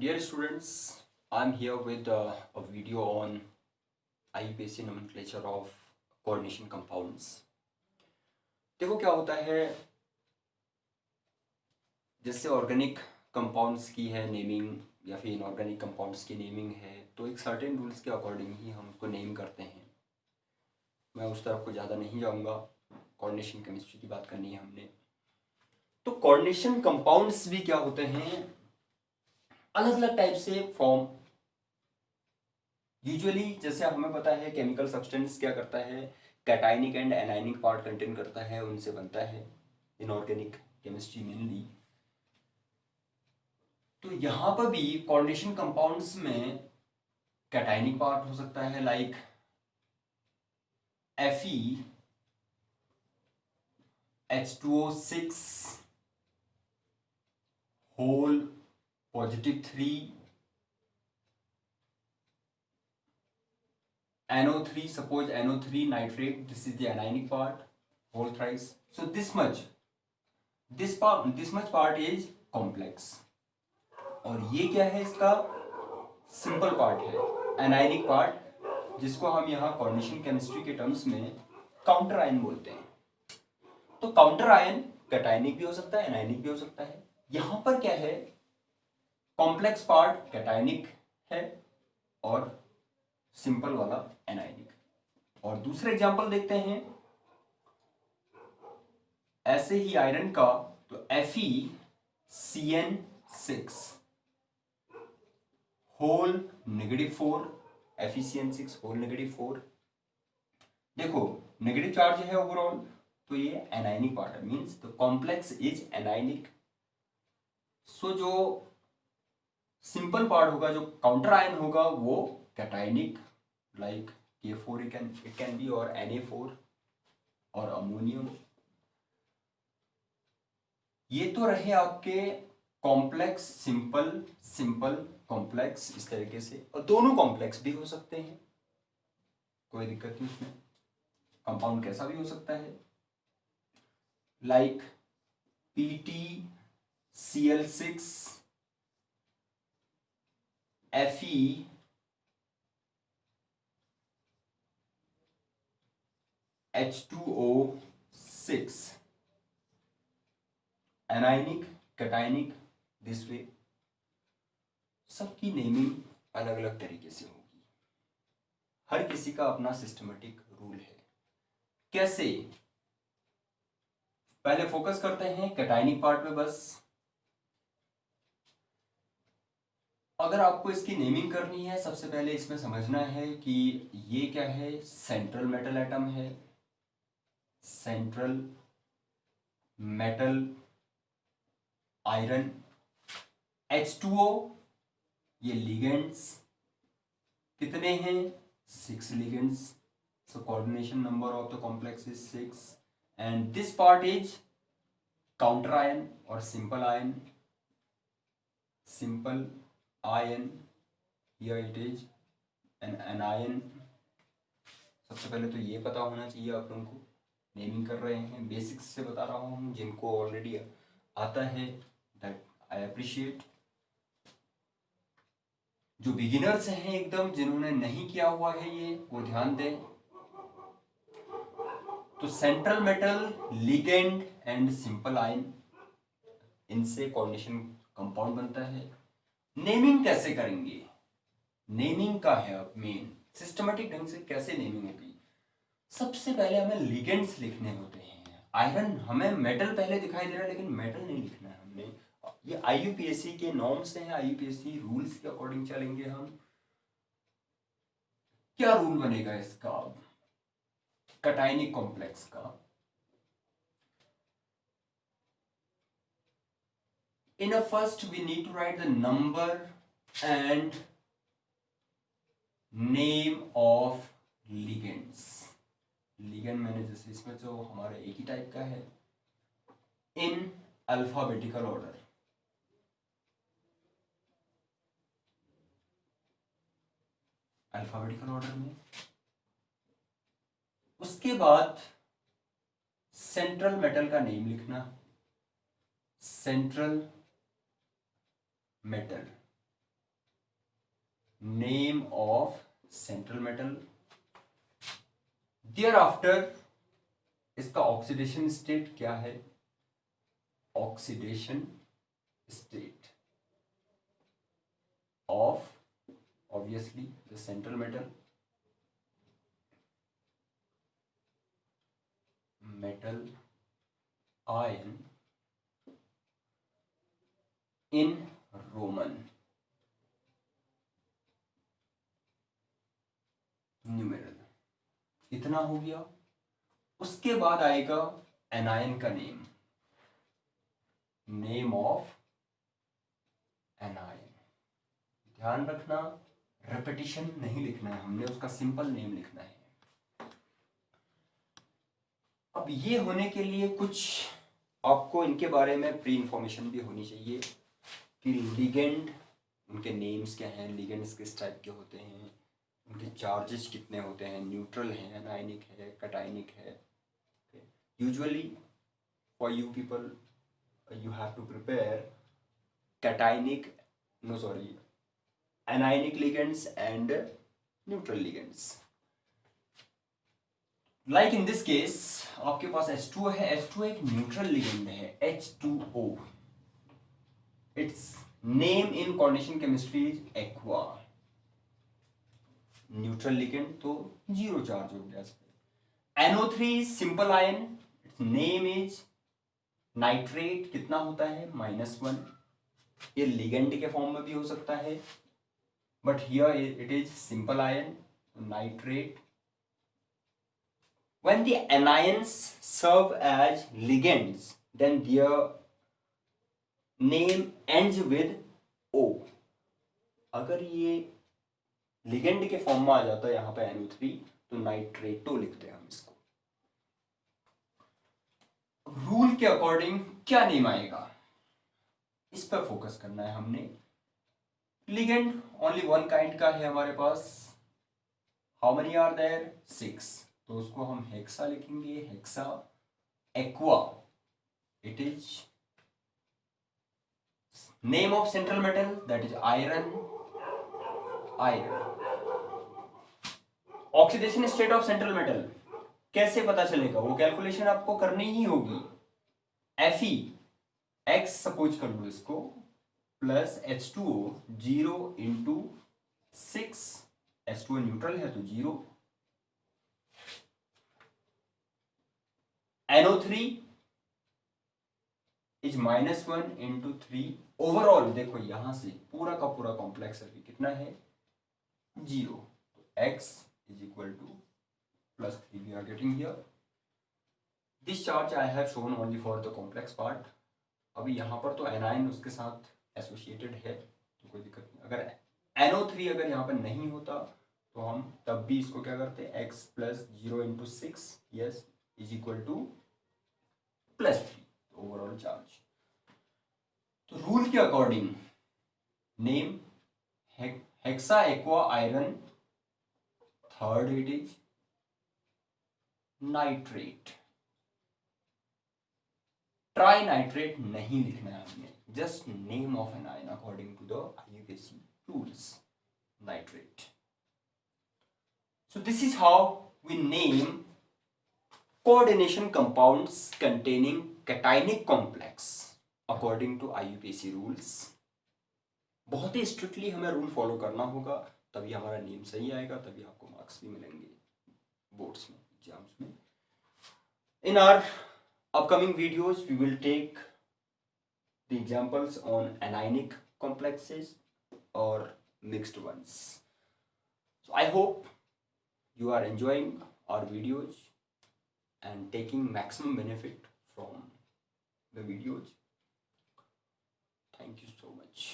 Dear students, I'm here with a video on IUPAC nomenclature of coordination compounds. देखो क्या होता है, जैसे ऑर्गेनिक कंपाउंड्स की है नेमिंग या फिर इनऑर्गेनिक कंपाउंड्स की नेमिंग है, तो एक सर्टेन रूल्स के अकॉर्डिंग ही हम उसको नेम करते हैं। मैं उस तरफ को ज़्यादा नहीं जाऊँगा, कोऑर्डिनेशन केमिस्ट्री की बात करनी है हमने। तो कोऑर्डिनेशन कंपाउंड्स भी क्या होते हैं, अलग अलग टाइप से फॉर्म। यूजुअली जैसे हमें पता है केमिकल सब्सटेंस क्या करता है, cationic and anionic part contain करता है, उनसे बनता है इनऑर्गेनिक केमिस्ट्री मेनली। तो यहाँ पर भी कोऑर्डिनेशन कंपाउंड्स में कैटाइनिक पार्ट हो सकता है, like Fe H2O6 whole +3 NO3, suppose NO3 nitrate, this is the anionic part, whole thrice. So this much part is complex. और ये क्या है, इसका सिंपल पार्ट है, एनायनिक पार्ट, जिसको हम यहाँ कोऑर्डिनेशन केमिस्ट्री के टर्म्स में काउंटर आयन बोलते हैं। तो काउंटर आयन कैटायनिक भी हो सकता है, एनायनिक भी हो सकता है। यहाँ पर क्या है, कॉम्प्लेक्स पार्ट कैटायनिक है और सिंपल वाला एनायनिक। और दूसरे एग्जांपल देखते हैं ऐसे ही आयरन का, तो FeCN6 होल -4, FeCN6 होल -4। देखो नेगेटिव चार्ज है ओवरऑल, तो ये एनायनिक पार्ट है, means the complex is anionic. So जो सिंपल पार्ट होगा, जो काउंटर आयन होगा, वो cationic, like K4 it can be, और Na4 और अमोनियम। ये तो रहे आपके कॉम्प्लेक्स, सिंपल, सिंपल कॉम्प्लेक्स, इस तरीके से। और दोनों कॉम्प्लेक्स भी हो सकते हैं, कोई दिक्कत नहीं उसमें, कंपाउंड कैसा भी हो सकता है, like PtCl6 FeH2O6 anionic, cationic, this way. सबकी नेमिंग अलग अलग तरीके से होगी, हर किसी का अपना सिस्टमेटिक रूल है। कैसे, पहले फोकस करते हैं कैटायनिक पार्ट पे बस। अगर आपको इसकी नेमिंग करनी है, सबसे पहले इसमें समझना है कि ये क्या है, सेंट्रल मेटल एटम है, सेंट्रल मेटल आयरन। H2O, ये लिगेंड्स कितने हैं, 6 ligands, so coordination number of the complex is 6। And this part is counter ion और simple ion. Simple ion, here it is an anion। सबसे पहले तो ये पता होना चाहिए आप लोगों को, नेमिंग कर रहे हैं, बेसिक्स से बता रहा हूँ, जिनको ऑलरेडी आता है दैट आई अप्रिशिएट। जो बिगिनर्स हैं एकदम, जिन्होंने नहीं किया हुआ है ये, वो ध्यान दें। तो central metal, ligand and simple ion, इनसे कोऑर्डिनेशन कंपाउंड बनता है। नेमिंग कैसे करेंगे, नेमिंग का है अब मेन, सिस्टमेटिक ढंग से कैसे नेमिंग होगी। सबसे पहले हमें लिगेंड्स लिखने होते हैं। आयरन, हमें मेटल पहले दिखाई दे रहा है, लेकिन मेटल नहीं लिखना है हमने। ये IUPAC के नॉर्म्स हैं, IUPAC रूल्स के अकॉर्डिंग चलेंगे हम। क्या रूल बनेगा इसका, कैटायनिक कॉम्प्लेक्स का। In a first we need to write the number and name of ligands। Ligand मैंने जैसे इसमें जो हमारा एक ही टाइप का है, in alphabetical order. Alphabetical order में, उसके बाद सेंट्रल मेटल का नेम लिखना, central metal. Name of central metal. There after इसका ऑक्सीडेशन स्टेट क्या है, oxidation state of obviously the central metal ion in Roman numeral। इतना हो गया। उसके बाद आएगा एनायन का नेम ऑफ एनायन। ध्यान रखना रेपिटिशन नहीं लिखना है, हमने उसका सिंपल नेम लिखना है। अब ये होने के लिए कुछ आपको इनके बारे में प्री इंफॉर्मेशन भी होनी चाहिए कि लिगेंड, उनके नेम्स क्या हैं, लिगेंड्स किस टाइप के होते हैं, उनके चार्जेस कितने होते हैं, न्यूट्रल है, एनायनिक है, कटायनिक है। Usually for you people you have to prepare anionic ligands and neutral ligands। like in this case आपके पास H2O है, H2O एक न्यूट्रल लिगेंड है, H2O। its name in coordination chemistry is aqua। Neutral ligand तो zero charge हो गया इस पे। NO3 simple ion, its name is nitrate, कितना होता है -1। ये लिगेंड के फॉर्म में भी हो सकता है, but here it is simple ion, nitrate. When the anions serve as ligands then their name ends with O। अगर ये लिगेंड के फॉर्म में आ जाता है यहाँ पे NO3 तो नाइट्रेटो लिखते हैं हम इसको। रूल के अकॉर्डिंग क्या नेम आएगा इस पर फोकस करना है हमने। लिगेंड ओनली वन काइंड का है हमारे पास, हाउ मेनी आर देयर 6, तो उसको हम हेक्सा लिखेंगे, hexa aqua. It is name of central metal that is iron. Oxidation state of central metal कैसे पता चलेगा, वो कैलकुलेशन आपको करनी ही होगी। Fe x सपोज कर लो इसको plus H2O 0 into 6, H2O neutral है तो 0, NO3 इज -1 इंटू 3। ओवरऑल देखो यहां से पूरा का पूरा कॉम्प्लेक्स अभी कितना है 0, x is equal to +3 we are getting here। This charge I have shown only for the complex part। अभी यहाँ पर तो एनायन उसके साथ एसोसिएटेड है तो कोई दिक्कत नहीं। अगर NO3 अगर यहाँ पर नहीं होता तो हम तब भी इसको क्या करते x plus 0 into 6 yes is equal to +3 overall charge. तो रूल के according name hexa aqua iron, third it is nitrate. Tri nitrate नहीं लिखना है हमने, just name of an ion according to the IUPAC rules, nitrate. So this is how we name coordination compounds containing cationic complex according to IUPAC rules। बहुत ही strictly हमें rule follow करना होगा तभी हमारा नेम सही आएगा, तभी आपको मार्क्स भी मिलेंगे बोर्ड्स में, एग्जाम्स में। In our upcoming videos we will take the examples on anionic complexes or mixed ones। so I hope you are enjoying our videos and taking maximum benefit from the videos। Thank you so much।